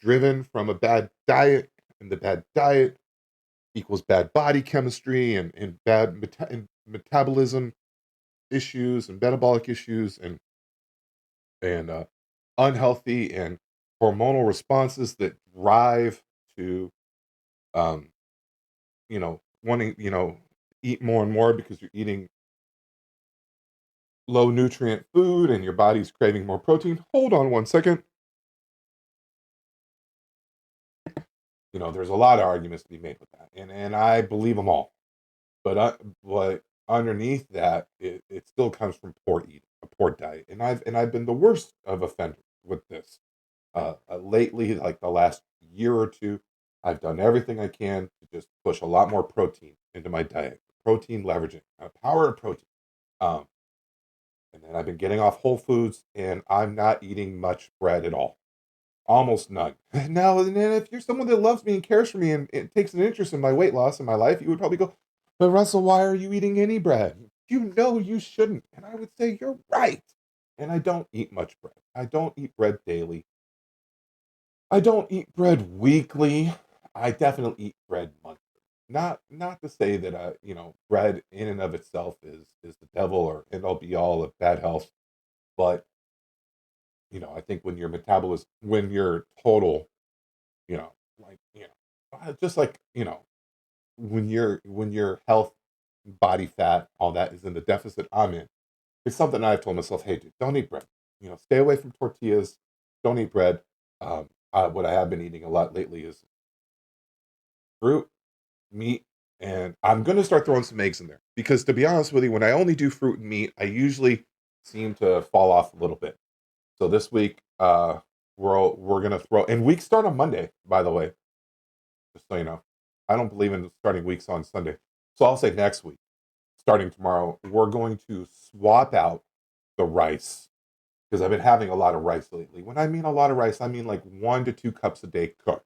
Speaker 1: driven from a bad diet, and the bad diet equals bad body chemistry and bad metabolism issues and metabolic issues and unhealthy and hormonal responses that drive to wanting eat more and more because you're eating low nutrient food and your body's craving more protein. Hold on one second. There's a lot of arguments to be made with that, and I believe them all. But underneath that, it still comes from poor eating, a poor diet, and I've been the worst of offenders with this. Lately, like the last year or two, I've done everything I can to just push a lot more protein into my diet. Protein leveraging, power of protein. And then I've been getting off Whole Foods, and I'm not eating much bread at all. Almost none. Now, and then if you're someone that loves me and cares for me and takes an interest in my weight loss in my life, you would probably go, but Russell, why are you eating any bread? You know you shouldn't. And I would say, you're right. And I don't eat much bread. I don't eat bread daily. I don't eat bread weekly. I definitely eat bread monthly. Not to say that bread in and of itself is the devil or end all be all of bad health, but you know, I think when your metabolism, when your total, you know, like, you know, just like, you know, when your health, body fat, all that is in the deficit I'm in, it's something I've told myself, hey, dude, don't eat bread. You know, stay away from tortillas. Don't eat bread. What I have been eating a lot lately is fruit, meat, and I'm going to start throwing some eggs in there because, to be honest with you, when I only do fruit and meat, I usually seem to fall off a little bit. So this week, we're gonna throw, and weeks start on Monday, by the way, just so you know. I don't believe in starting weeks on Sunday, so I'll say next week, starting tomorrow, we're going to swap out the rice because I've been having a lot of rice lately. When I mean a lot of rice, I mean like 1 to 2 cups a day cooked.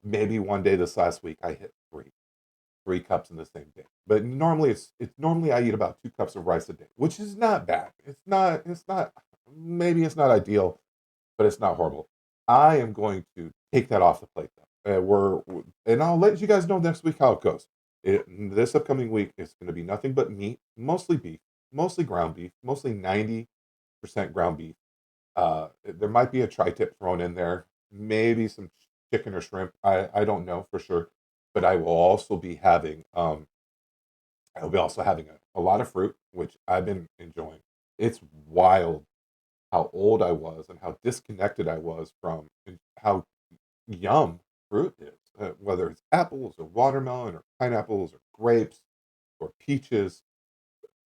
Speaker 1: Maybe one day this last week I hit three cups in the same day. But normally it's normally I eat about 2 cups of rice a day, which is not bad. It's not maybe it's not ideal, but it's not horrible. I am going to take that off the plate though. And I'll let you guys know next week how it goes. This upcoming week is going to be nothing but meat, mostly beef, mostly ground beef, mostly 90% ground beef. There might be a tri-tip thrown in there, maybe some chicken or shrimp. I don't know for sure, but I will also be having I'll be also having a lot of fruit, which I've been enjoying. It's wild how old I was and how disconnected I was from and how yum fruit is, whether it's apples or watermelon or pineapples or grapes or peaches.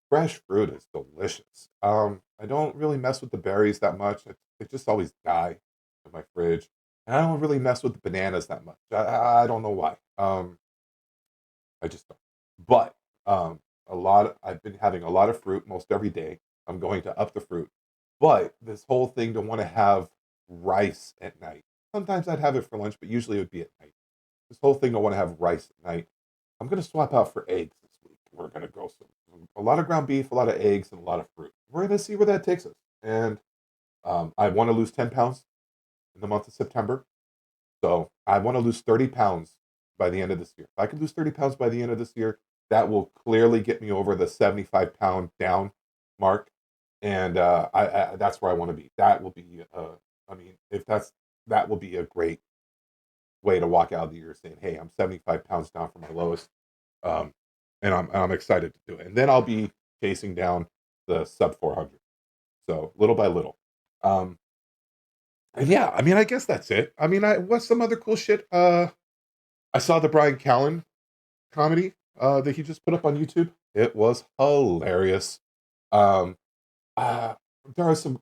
Speaker 1: Fresh fruit is delicious. I don't really mess with the berries that much. They just always die in my fridge. And I don't really mess with the bananas that much. I don't know why. I just don't. But I've been having a lot of fruit most every day. I'm going to up the fruit. But this whole thing to want to have rice at night. Sometimes I'd have it for lunch, but usually it would be at night. This whole thing to want to have rice at night. I'm going to swap out for eggs this week. We're going to go a lot of ground beef, a lot of eggs, and a lot of fruit. We're going to see where that takes us. And I want to lose 10 pounds in the month of September. So I want to lose 30 pounds by the end of this year. If I can lose 30 pounds by the end of this year, that will clearly get me over the 75-pound down mark. And that's where I want to be. That will be, that will be a great way to walk out of the year saying, hey, I'm 75 pounds down from my lowest. And I'm excited to do it. And then I'll be chasing down the sub 400. So little by little. And yeah, I mean, I guess that's it. I mean, what's some other cool shit? I saw the Brian Callen comedy that he just put up on YouTube. It was hilarious. There are some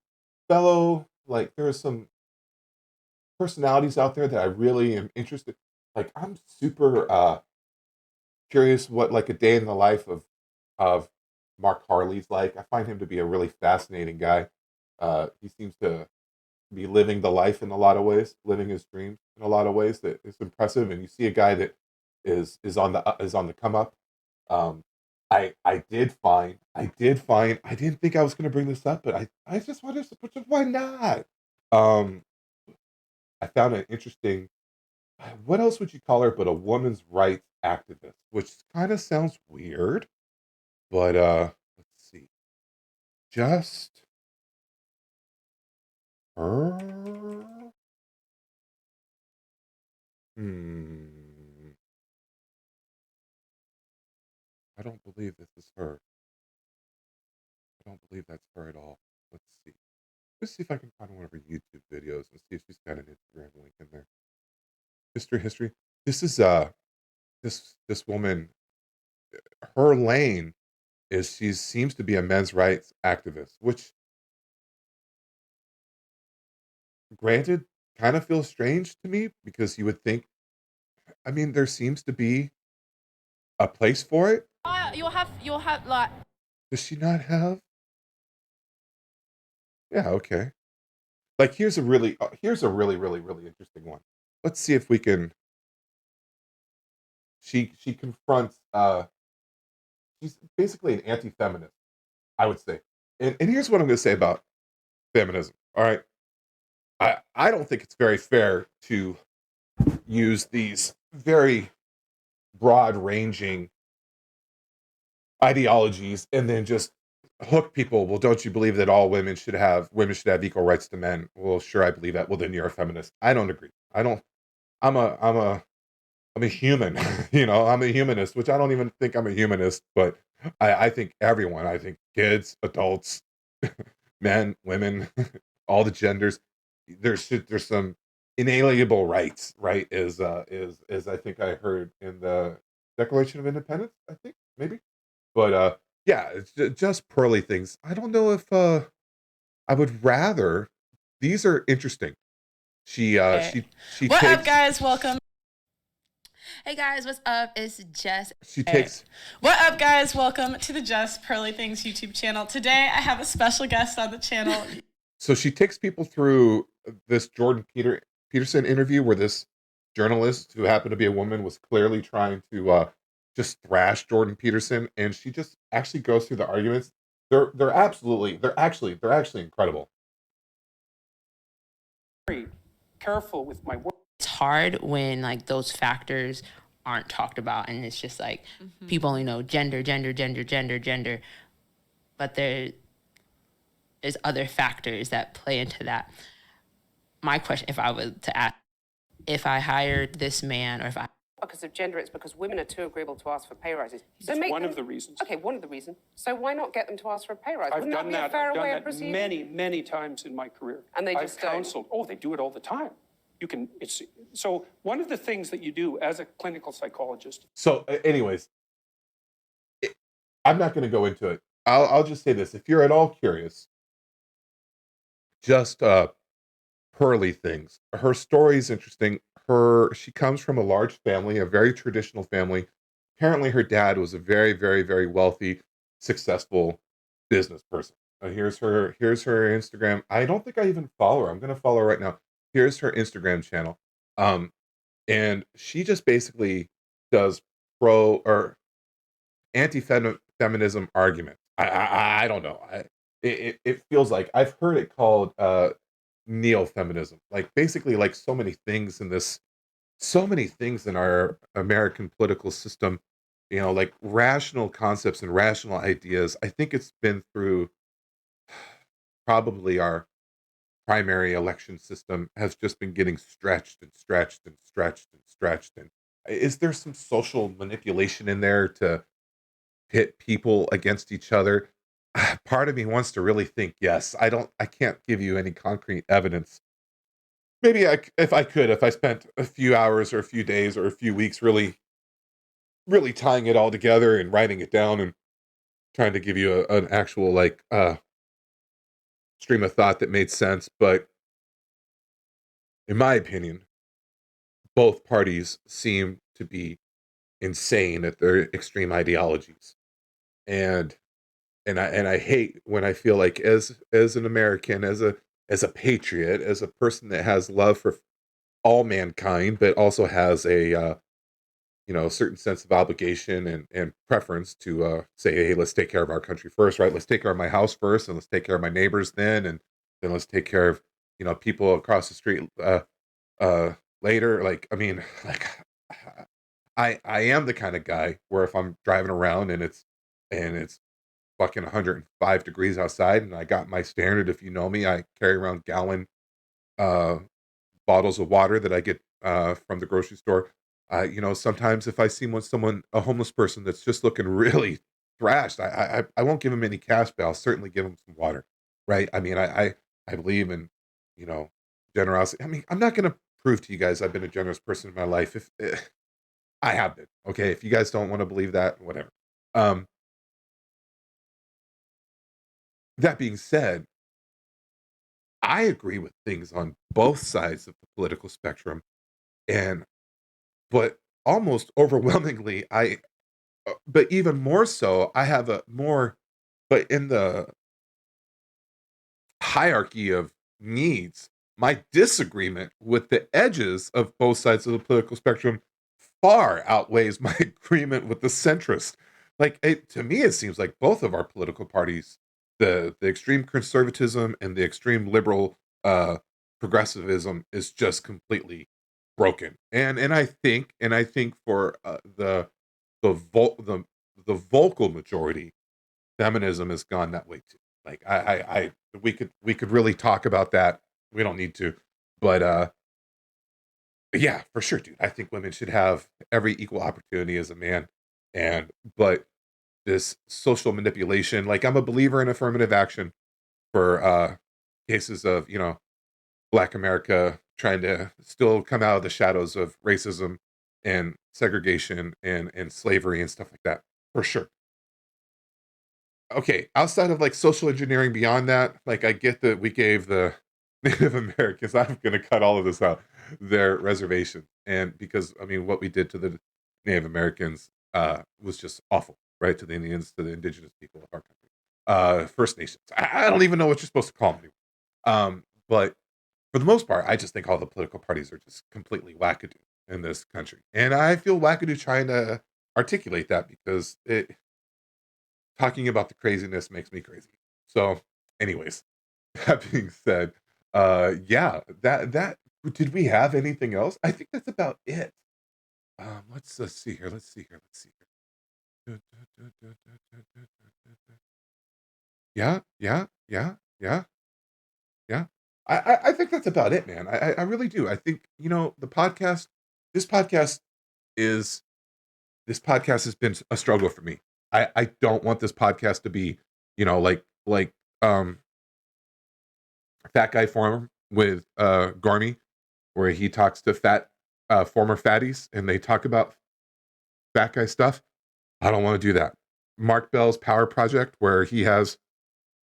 Speaker 1: there are some personalities out there that I really am interested. Like, I'm super curious what like a day in the life of Mark Harley's like. I find him to be a really fascinating guy. He seems to be living the life in a lot of ways, living his dreams in a lot of ways that is impressive. And you see a guy that is on the come up. I did find I didn't think I was going to bring this up, but I just wanted to, why not? I found an interesting, what else would you call her but a woman's rights activist, which kind of sounds weird, but let's see, just her. I don't believe this is her. I don't believe that's her at all. Let's see. Let's see if I can find one of her YouTube videos and see if she's got an Instagram link in there. History. This is this woman. Her lane is she seems to be a men's rights activist, which, granted, kind of feels strange to me because you would think. I mean, there seems to be a place for it.
Speaker 5: You'll have like.
Speaker 1: Does she not have? Yeah. Okay. Like here's a really really interesting one. Let's see if we can. She confronts. She's basically an anti-feminist, I would say. And here's what I'm going to say about feminism. All right, I don't think it's very fair to use these very broad-ranging ideologies and then just hook people. Well, don't you believe that all women should have equal rights to men? Well, sure, I believe that. Well, then you're a feminist. I don't agree. I don't. I'm a human. I'm a humanist, which I don't even think I'm a humanist, but I think everyone. I think kids, adults, men, women, all the genders. There's some inalienable rights, right? Is I think I heard in the Declaration of Independence. I think maybe, but yeah, it's just pearly things. I don't know if I would rather. These are interesting. She
Speaker 5: What up,
Speaker 1: takes
Speaker 5: guys? Welcome.
Speaker 12: Hey guys, what's up? It's Jess.
Speaker 1: she takes
Speaker 5: What up, guys? Welcome to the Just Pearly Things YouTube channel. Today, I have a special guest on the channel.
Speaker 1: so she takes people through this Peterson interview where this journalist who happened to be a woman was clearly trying to just thrash Jordan Peterson, and she just actually goes through the arguments. They're actually incredible.
Speaker 13: Very careful with my words.
Speaker 12: It's hard when like those factors aren't talked about and it's just like people only know gender, but there's other factors that play into that. My question, if I was to ask, if I hired this man or if I
Speaker 14: because of gender, it's because women are too agreeable to ask for pay rises. So
Speaker 13: It's one of the reasons.
Speaker 14: Okay, one of the reasons. So why not get them to ask for a pay rise?
Speaker 13: I've
Speaker 14: Wouldn't
Speaker 13: done
Speaker 14: that be
Speaker 13: that,
Speaker 14: a fairer
Speaker 13: I've done
Speaker 14: way of
Speaker 13: that
Speaker 14: proceeding?
Speaker 13: many, many times in my career.
Speaker 14: And they
Speaker 13: I've
Speaker 14: just don't.
Speaker 13: counseled. Oh, they do it all the time. So one of the things that you do as a clinical psychologist.
Speaker 1: So, anyways, I'm not going to go into it. I'll just say this: if you're at all curious, just pearly things. Her story is interesting. She comes from a large family, a very traditional family. Apparently, her dad was a very, very, very wealthy, successful business person. Here's her Instagram. I don't think I even follow her. I'm going to follow her right now. Here's her Instagram channel. And she just basically does pro or anti-feminism argument. I don't know. It feels like I've heard it called neo-feminism. Like basically like so many things in our American political system, like rational concepts and rational ideas. I think it's been through probably our primary election system has just been getting stretched and stretched and stretched and stretched. And is there some social manipulation in there to pit people against each other? Part of me wants to really think yes. I can't give you any concrete evidence. Maybe if I spent a few hours or a few days or a few weeks really tying it all together and writing it down and trying to give you an actual like stream of thought that made sense. But in my opinion, both parties seem to be insane at their extreme ideologies. And I hate when I feel like as an American, as a patriot, as a person that has love for all mankind, but also has a certain sense of obligation and preference to say, hey, let's take care of our country first, right? Let's take care of my house first, and let's take care of my neighbors then, and then let's take care of people across the street later. Like, I mean, like I am the kind of guy where if I'm driving around and it's fucking 105 degrees outside and I got my standard, if you know me, I carry around gallon bottles of water that I get from the grocery store. Sometimes if I see a homeless person that's just looking really thrashed, I won't give him any cash, but I'll certainly give him some water, right? I mean, I believe in, generosity. I mean, I'm not going to prove to you guys I've been a generous person in my life. If I have been, okay, if you guys don't want to believe that, whatever. That being said, I agree with things on both sides of the political spectrum, but almost overwhelmingly, but even more so, I have but in the hierarchy of needs, my disagreement with the edges of both sides of the political spectrum far outweighs my agreement with the centrist. Like, to me, it seems like both of our political parties, the extreme conservatism and the extreme liberal progressivism, is just completely broken. And I think for the vocal majority, feminism has gone that way too. Like we could really talk about that. We don't need to, but yeah, for sure, dude. I think women should have every equal opportunity as a man, but this social manipulation, like I'm a believer in affirmative action for cases of Black America trying to still come out of the shadows of racism and segregation and slavery and stuff like that, for sure. Okay, outside of like social engineering beyond that, like I get that we gave the Native Americans, I'm gonna cut all of this out, their reservation. And because I mean what we did to the Native Americans was just awful, right? To the Indians, to the indigenous people of our country. First Nations. I don't even know what you're supposed to call them anymore. But for the most part, I just think all the political parties are just completely wackadoo in this country. And I feel wackadoo trying to articulate that because talking about the craziness makes me crazy. So, anyways, that being said, yeah, that did we have anything else? I think that's about it. Let's see here. Let's see here. Let's see here. Yeah, yeah, yeah, yeah, yeah. I think that's about it, man. I really do. I think the podcast. This podcast is this podcast has been a struggle for me. I don't want this podcast to be, like Fat Guy Forum with Garmy, where he talks to former fatties and they talk about fat guy stuff. I don't want to do that. Mark Bell's Power Project, where he has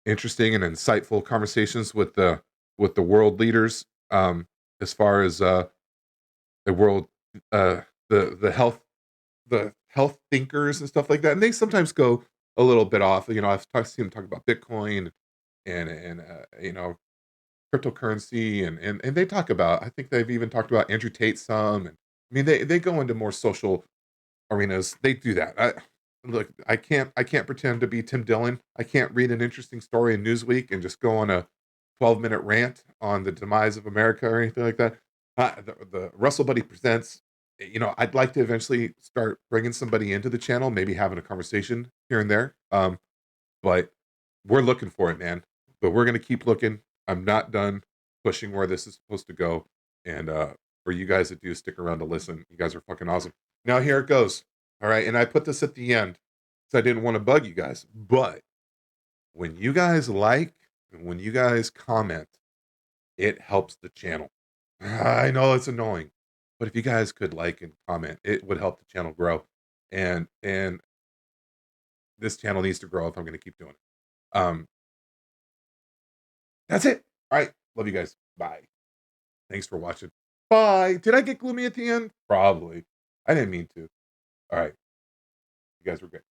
Speaker 1: interesting and insightful conversations with the world leaders, as far as the world, the health thinkers and stuff like that. And they sometimes go a little bit off. I've seen them talk about Bitcoin and cryptocurrency and they talk about. I think they've even talked about Andrew Tate some. And I mean, they go into more social arenas. They do that. Look, I can't pretend to be Tim Dillon. I can't read an interesting story in Newsweek and just go on a 12-minute rant on the demise of America or anything like that. The Russellbuddy presents. I'd like to eventually start bringing somebody into the channel, maybe having a conversation here and there. But we're looking for it, man. But we're gonna keep looking. I'm not done pushing where this is supposed to go. And for you guys that do stick around to listen, you guys are fucking awesome. Now here it goes. All right, and I put this at the end because I didn't want to bug you guys. But when you guys like and when you guys comment, it helps the channel. I know it's annoying, but if you guys could like and comment, it would help the channel grow. And this channel needs to grow if I'm going to keep doing it. That's it. All right, love you guys. Bye. Thanks for watching. Bye. Did I get gloomy at the end? Probably. I didn't mean to. All right. You guys were great.